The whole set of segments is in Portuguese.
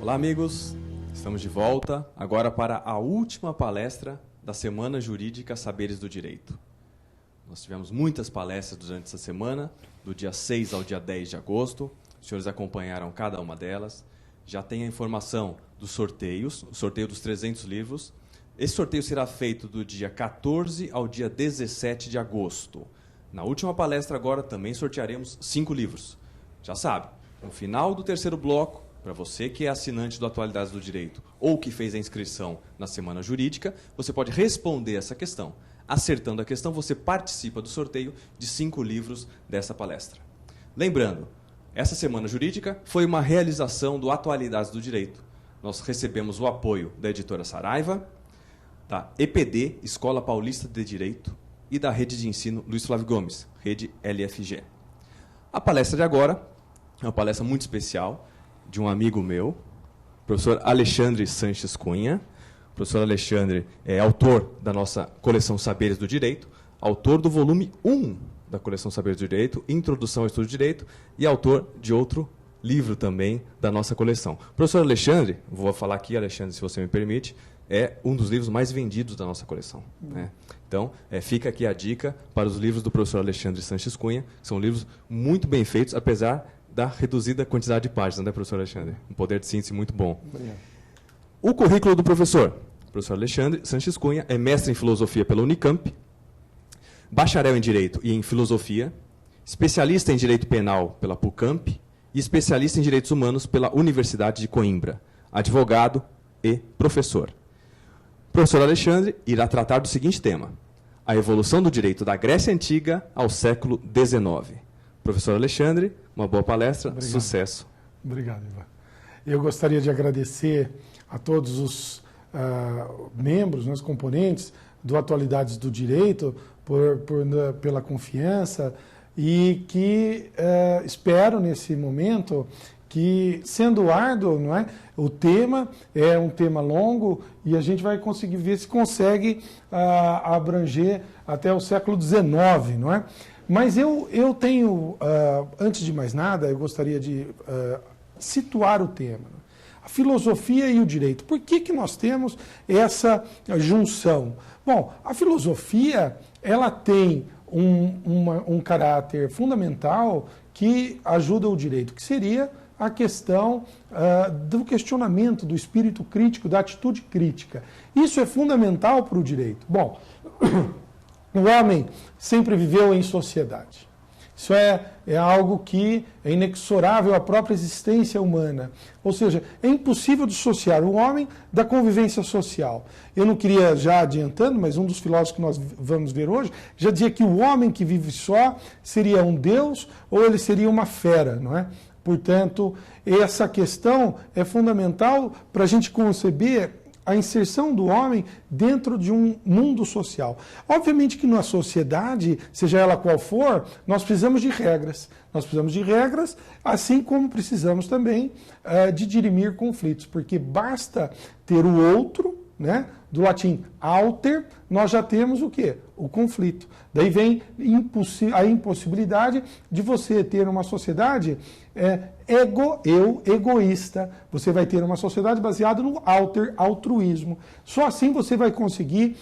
Olá, amigos. Estamos de volta agora para a última palestra da Semana Jurídica Saberes do Direito. Nós tivemos muitas palestras durante essa semana, do dia 6 ao dia 10 de agosto. Os senhores acompanharam cada uma delas. Já tem a informação dos sorteios, o sorteio dos 300 livros. Esse sorteio será feito do dia 14 ao dia 17 de agosto. Na última palestra agora também sortearemos 5 livros. Já sabe, no final do terceiro bloco, para você que é assinante do Atualidades do Direito ou que fez a inscrição na Semana Jurídica, você pode responder essa questão. Acertando a questão, você participa do sorteio de 5 livros dessa palestra. Lembrando, essa Semana Jurídica foi uma realização do Atualidades do Direito. Nós recebemos o apoio da editora Saraiva, da EPD, Escola Paulista de Direito, e da Rede de Ensino Luiz Flávio Gomes, Rede LFG. A palestra de agora é uma palestra muito especial, de um amigo meu, professor Alexandre Sanches Cunha. O professor Alexandre é autor da nossa coleção Saberes do Direito, autor do volume 1 da coleção Saberes do Direito, Introdução ao Estudo de Direito, e autor de outro livro também da nossa coleção. O professor Alexandre, vou falar aqui, Alexandre, se você me permite, é um dos livros mais vendidos da nossa coleção, né? Então, fica aqui a dica para os livros do professor Alexandre Sanches Cunha, que são livros muito bem feitos, apesar da reduzida quantidade de páginas, né, professor Alexandre? Um poder de síntese muito bom. Obrigado. O currículo do professor. O professor Alexandre Sanches Cunha é mestre em filosofia pela Unicamp, bacharel em direito e em filosofia, especialista em direito penal pela PUCamp e especialista em direitos humanos pela Universidade de Coimbra, advogado e professor. O professor Alexandre irá tratar do seguinte tema: a evolução do direito da Grécia Antiga ao século XIX. Professor Alexandre, uma boa palestra, obrigado. Sucesso. Obrigado, Ivan. Eu gostaria de agradecer a todos os membros, os componentes do Atualidades do Direito pela confiança e que espero nesse momento que, sendo árduo, não é? O tema é um tema longo e a gente vai conseguir ver se consegue abranger até o século XIX, não é? Mas eu tenho, antes de mais nada, eu gostaria de situar o tema. A filosofia e o direito. Por que nós temos essa junção? Bom, a filosofia ela tem um caráter fundamental que ajuda o direito, que seria a questão do questionamento, do espírito crítico, da atitude crítica. Isso é fundamental para o direito. Bom, o homem sempre viveu em sociedade. Isso é algo que é inexorável à própria existência humana. Ou seja, é impossível dissociar o homem da convivência social. Eu não queria, já adiantando, mas um dos filósofos que nós vamos ver hoje, já dizia que o homem que vive só seria um deus ou ele seria uma fera, não é? Portanto, essa questão é fundamental para a gente conceber a inserção do homem dentro de um mundo social. Obviamente que na sociedade, seja ela qual for, nós precisamos de regras. Nós precisamos de regras, assim como precisamos também de dirimir conflitos, porque basta ter o outro, né? Do latim alter, nós já temos o quê? O conflito. Daí vem a impossibilidade de você ter uma sociedade egoísta. Você vai ter uma sociedade baseada no altruísmo. Só assim você vai conseguir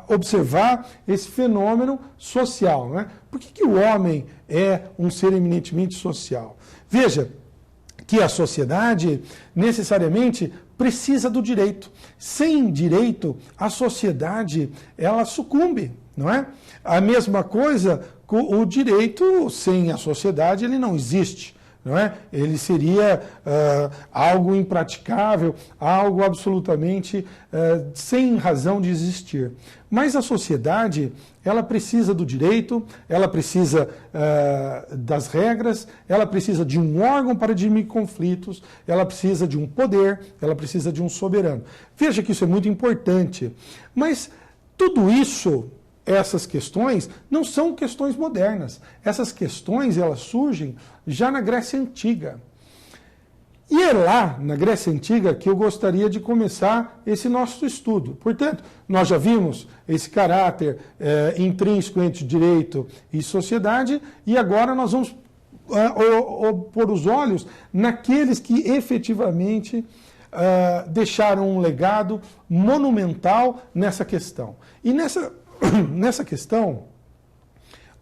observar esse fenômeno social, não é? Por que o homem é um ser eminentemente social? Veja que a sociedade necessariamente precisa do direito. Sem direito, a sociedade ela sucumbe, não é? A mesma coisa com o direito, sem a sociedade ele não existe, não é? Ele seria algo impraticável, algo absolutamente sem razão de existir. Mas a sociedade, ela precisa do direito, ela precisa das regras, ela precisa de um órgão para dirimir conflitos, ela precisa de um poder, ela precisa de um soberano. Veja que isso é muito importante. Mas tudo isso, essas questões, não são questões modernas. Essas questões, elas surgem já na Grécia Antiga. E é lá, na Grécia Antiga, que eu gostaria de começar esse nosso estudo. Portanto, nós já vimos esse caráter intrínseco entre direito e sociedade, e agora nós vamos ou pôr os olhos naqueles que efetivamente deixaram um legado monumental nessa questão. E nessa questão,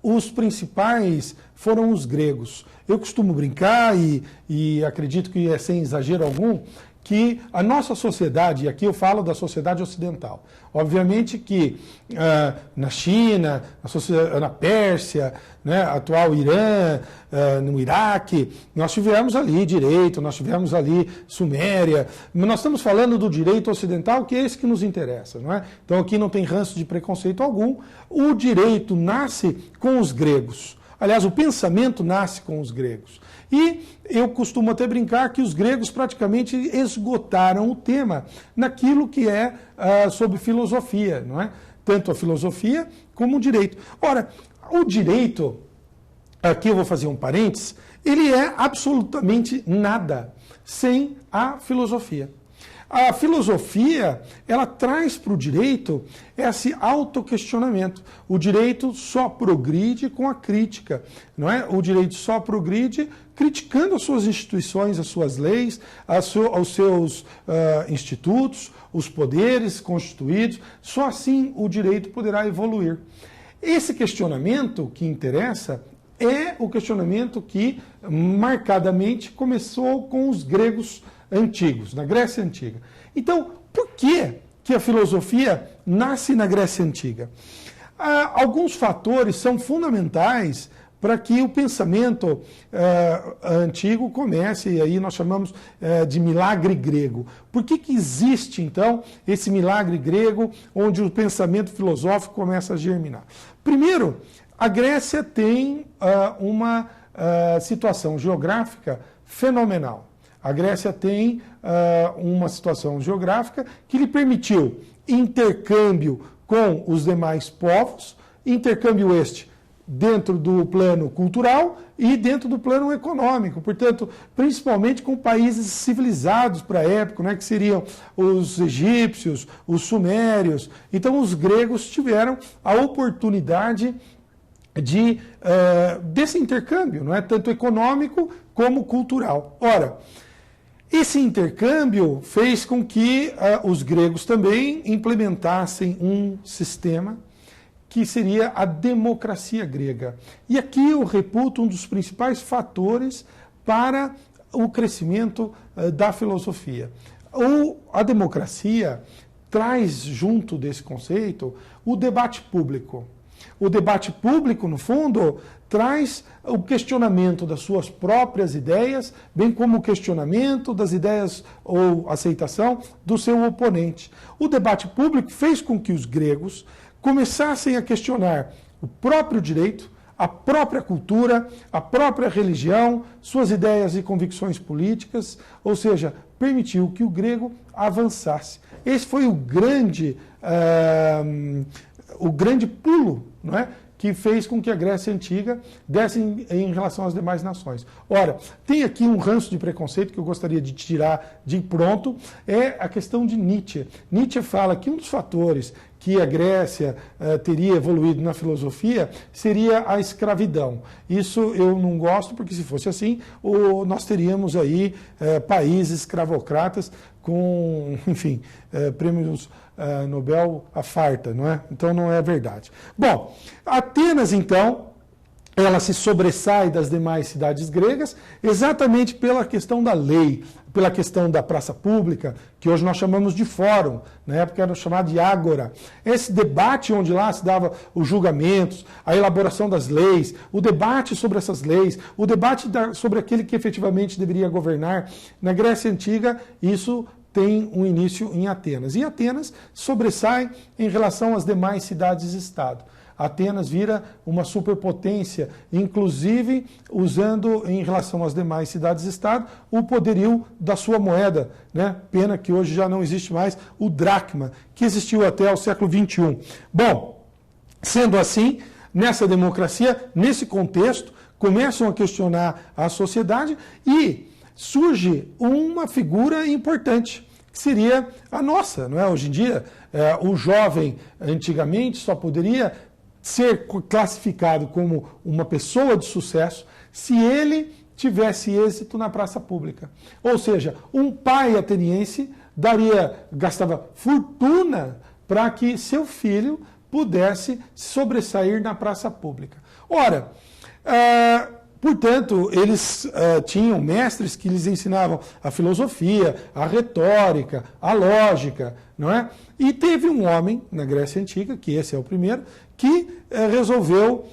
os principais foram os gregos. Eu costumo brincar, e acredito que é sem exagero algum, que a nossa sociedade, e aqui eu falo da sociedade ocidental, obviamente que na China, na Pérsia, né, atual Irã, no Iraque, nós tivemos ali direito, nós tivemos ali Suméria, mas nós estamos falando do direito ocidental, que é esse que nos interessa, não é? Então aqui não tem ranço de preconceito algum. O direito nasce com os gregos. Aliás, o pensamento nasce com os gregos. E eu costumo até brincar que os gregos praticamente esgotaram o tema naquilo que é sobre filosofia, não é? Tanto a filosofia como o direito. Ora, o direito, aqui eu vou fazer um parênteses, ele é absolutamente nada sem a filosofia. A filosofia, ela traz para o direito esse autoquestionamento. O direito só progride com a crítica, não é? O direito só progride criticando as suas instituições, as suas leis, os seus institutos, os poderes constituídos. Só assim o direito poderá evoluir. Esse questionamento que interessa é o questionamento que marcadamente começou com os gregos antigos, na Grécia Antiga. Então, por que a filosofia nasce na Grécia Antiga? Alguns fatores são fundamentais para que o pensamento antigo comece, e aí nós chamamos de milagre grego. Por que existe, então, esse milagre grego onde o pensamento filosófico começa a germinar? Primeiro, a Grécia tem uma situação geográfica fenomenal. A Grécia tem uma situação geográfica que lhe permitiu intercâmbio com os demais povos, intercâmbio este dentro do plano cultural e dentro do plano econômico, portanto, principalmente com países civilizados para a época, né, que seriam os egípcios, os sumérios. Então, os gregos tiveram a oportunidade desse intercâmbio, não é? Tanto econômico como cultural. Ora, esse intercâmbio fez com que os gregos também implementassem um sistema que seria a democracia grega. E aqui eu reputo um dos principais fatores para o crescimento da filosofia. A democracia traz junto desse conceito o debate público. O debate público, no fundo, traz o questionamento das suas próprias ideias, bem como o questionamento das ideias ou aceitação do seu oponente. O debate público fez com que os gregos começassem a questionar o próprio direito, a própria cultura, a própria religião, suas ideias e convicções políticas, ou seja, permitiu que o grego avançasse. Esse foi o grande pulo, não é? Que fez com que a Grécia Antiga desse em relação às demais nações. Ora, tem aqui um ranço de preconceito que eu gostaria de tirar de pronto, é a questão de Nietzsche. Nietzsche fala que um dos fatores que a Grécia teria evoluído na filosofia seria a escravidão. Isso eu não gosto, porque se fosse assim, nós teríamos aí países escravocratas com, enfim, prêmios Nobel à farta, não é? Então não é verdade. Bom, Atenas, então, ela se sobressai das demais cidades gregas exatamente pela questão da lei, pela questão da praça pública, que hoje nós chamamos de fórum, na época era chamado de ágora. Esse debate onde lá se dava os julgamentos, a elaboração das leis, o debate sobre essas leis, o debate sobre aquele que efetivamente deveria governar. Na Grécia Antiga, isso tem um início em Atenas. E Atenas sobressai em relação às demais cidades-estado. Atenas vira uma superpotência, inclusive usando em relação às demais cidades-estado o poderio da sua moeda, né? Pena que hoje já não existe mais o dracma, que existiu até o século XXI. Bom, sendo assim, nessa democracia, nesse contexto, começam a questionar a sociedade e surge uma figura importante, que seria a nossa, não é? Hoje em dia, o jovem antigamente só poderia ser classificado como uma pessoa de sucesso se ele tivesse êxito na praça pública. Ou seja, um pai ateniense gastava fortuna para que seu filho pudesse sobressair na praça pública. Ora, portanto, eles tinham mestres que lhes ensinavam a filosofia, a retórica, a lógica, não é? E teve um homem na Grécia Antiga, que esse é o primeiro, que resolveu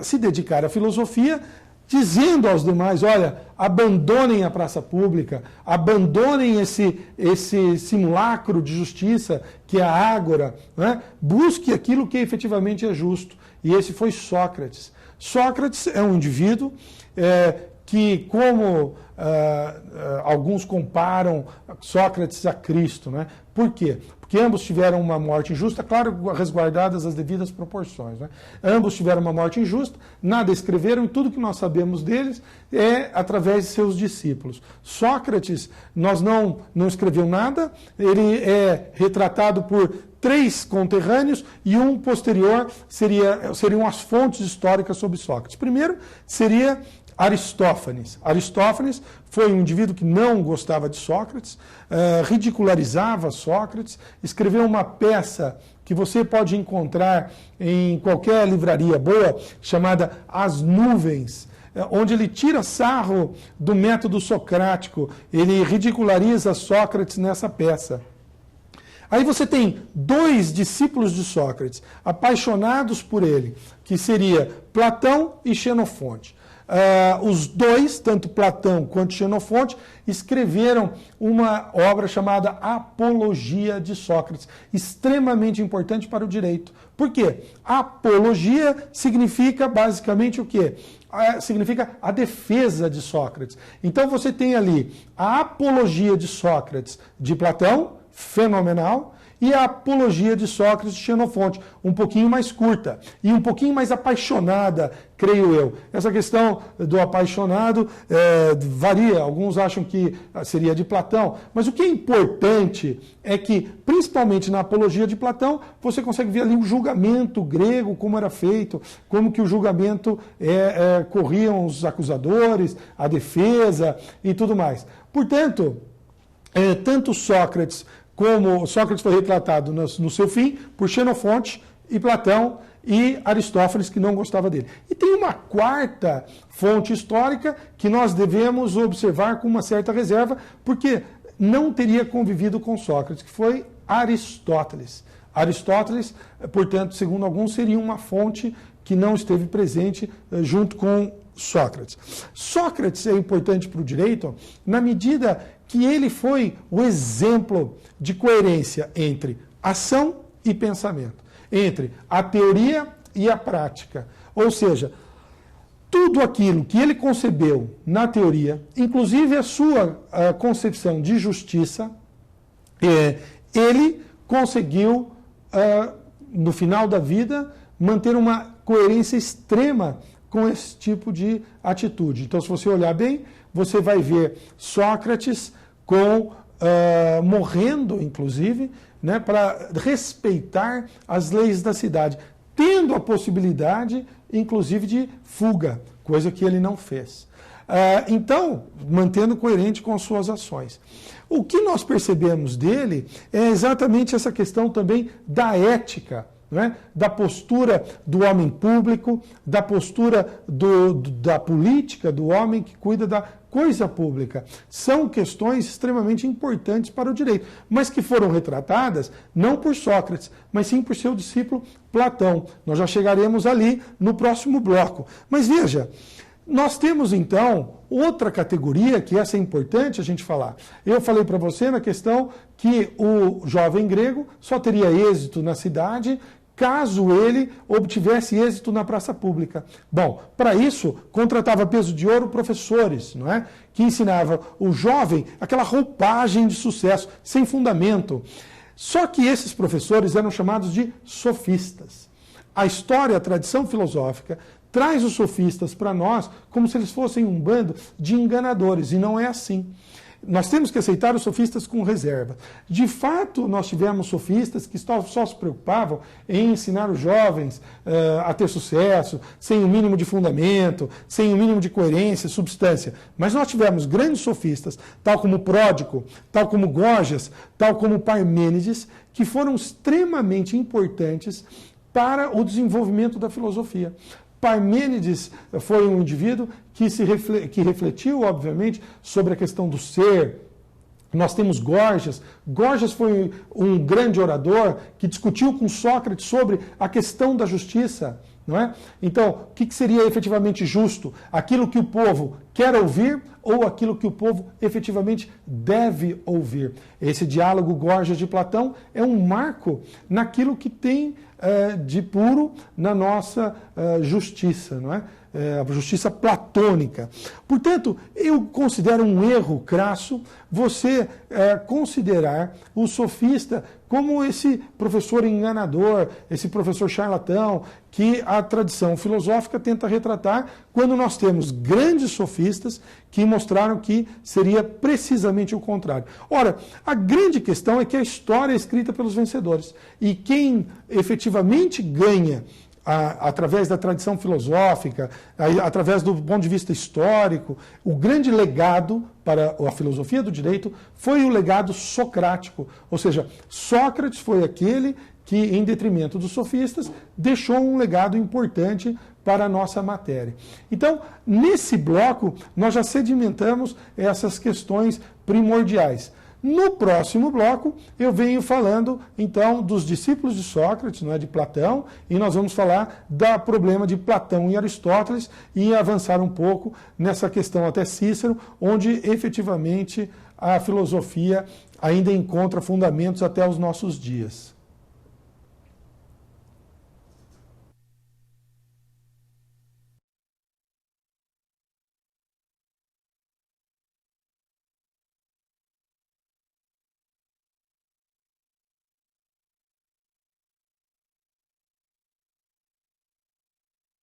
se dedicar à filosofia, dizendo aos demais, olha, abandonem a praça pública, abandonem esse simulacro de justiça que é a ágora, né? Busque aquilo que efetivamente é justo. E esse foi Sócrates. Sócrates é um indivíduo que, como alguns comparam Sócrates a Cristo, né? Por quê? Porque ambos tiveram uma morte injusta, claro, resguardadas as devidas proporções, né? Ambos tiveram uma morte injusta, nada escreveram, e tudo que nós sabemos deles é através de seus discípulos. Sócrates, nós não escreveu nada, ele é retratado por 3 conterrâneos e um posterior seriam as fontes históricas sobre Sócrates. Primeiro seria Aristófanes. Aristófanes foi um indivíduo que não gostava de Sócrates, ridicularizava Sócrates, escreveu uma peça que você pode encontrar em qualquer livraria boa, chamada As Nuvens, onde ele tira sarro do método socrático, ele ridiculariza Sócrates nessa peça. Aí você tem 2 discípulos de Sócrates, apaixonados por ele, que seria Platão e Xenofonte. Os 2, tanto Platão quanto Xenofonte, escreveram uma obra chamada Apologia de Sócrates, extremamente importante para o direito. Por quê? Apologia significa basicamente o quê? Significa a defesa de Sócrates. Então você tem ali a Apologia de Sócrates de Platão, fenomenal, e a Apologia de Sócrates de Xenofonte, um pouquinho mais curta e um pouquinho mais apaixonada, creio eu. Essa questão do apaixonado varia, alguns acham que seria de Platão, mas o que é importante é que, principalmente na Apologia de Platão, você consegue ver ali o julgamento grego, como era feito, como que o julgamento corriam os acusadores, a defesa e tudo mais. Portanto, tanto Sócrates como Sócrates foi retratado no seu fim por Xenofonte e Platão e Aristófanes, que não gostava dele. E tem uma quarta fonte histórica que nós devemos observar com uma certa reserva, porque não teria convivido com Sócrates, que foi Aristóteles. Aristóteles, portanto, segundo alguns, seria uma fonte que não esteve presente junto com Sócrates. Sócrates é importante para o direito na medida que ele foi o exemplo de coerência entre ação e pensamento, entre a teoria e a prática. Ou seja, tudo aquilo que ele concebeu na teoria, inclusive a sua concepção de justiça, ele conseguiu, no final da vida, manter uma coerência extrema com esse tipo de atitude. Então, se você olhar bem, você vai ver Sócrates morrendo, inclusive, né, para respeitar as leis da cidade, tendo a possibilidade, inclusive, de fuga, coisa que ele não fez. Então, mantendo coerente com suas ações. O que nós percebemos dele é exatamente essa questão também da ética, né? Da postura do homem público, da postura da política, do homem que cuida da coisa pública. São questões extremamente importantes para o direito, mas que foram retratadas não por Sócrates, mas sim por seu discípulo Platão. Nós já chegaremos ali no próximo bloco. Mas veja, nós temos então outra categoria, que essa é importante a gente falar. Eu falei para você na questão que o jovem grego só teria êxito na cidade caso ele obtivesse êxito na praça pública. Bom, para isso, contratava peso de ouro professores, não é? Que ensinavam o jovem aquela roupagem de sucesso, sem fundamento. Só que esses professores eram chamados de sofistas. A história, a tradição filosófica, traz os sofistas para nós como se eles fossem um bando de enganadores, e não é assim. nós temos que aceitar os sofistas com reserva. De fato, nós tivemos sofistas que só se preocupavam em ensinar os jovens a ter sucesso, sem o mínimo de fundamento, sem o mínimo de coerência, substância. Mas nós tivemos grandes sofistas, tal como Pródico, tal como Gorgias, tal como Parmênides, que foram extremamente importantes para o desenvolvimento da filosofia. Parmênides foi um indivíduo que refletiu, obviamente, sobre a questão do ser. Nós temos Gorgias. Gorgias foi um grande orador que discutiu com Sócrates sobre a questão da justiça. Não é? Então, o que seria efetivamente justo? Aquilo que o povo quer ouvir ou aquilo que o povo efetivamente deve ouvir? Esse diálogo Gorgias de Platão é um marco naquilo que tem de puro na nossa justiça, não é? A justiça platônica. Portanto, eu considero um erro crasso você considerar o sofista como esse professor enganador, esse professor charlatão, que a tradição filosófica tenta retratar, quando nós temos grandes sofistas que mostraram que seria precisamente o contrário. Ora, a grande questão é que a história é escrita pelos vencedores. E quem efetivamente ganha através da tradição filosófica, através do ponto de vista histórico, o grande legado para a filosofia do direito foi o legado socrático. Ou seja, Sócrates foi aquele que, em detrimento dos sofistas, deixou um legado importante para a nossa matéria. Então, nesse bloco, nós já sedimentamos essas questões primordiais. No próximo bloco, eu venho falando, então, dos discípulos de Sócrates, não é, de Platão, e nós vamos falar do problema de Platão e Aristóteles e avançar um pouco nessa questão até Cícero, onde, efetivamente, a filosofia ainda encontra fundamentos até os nossos dias.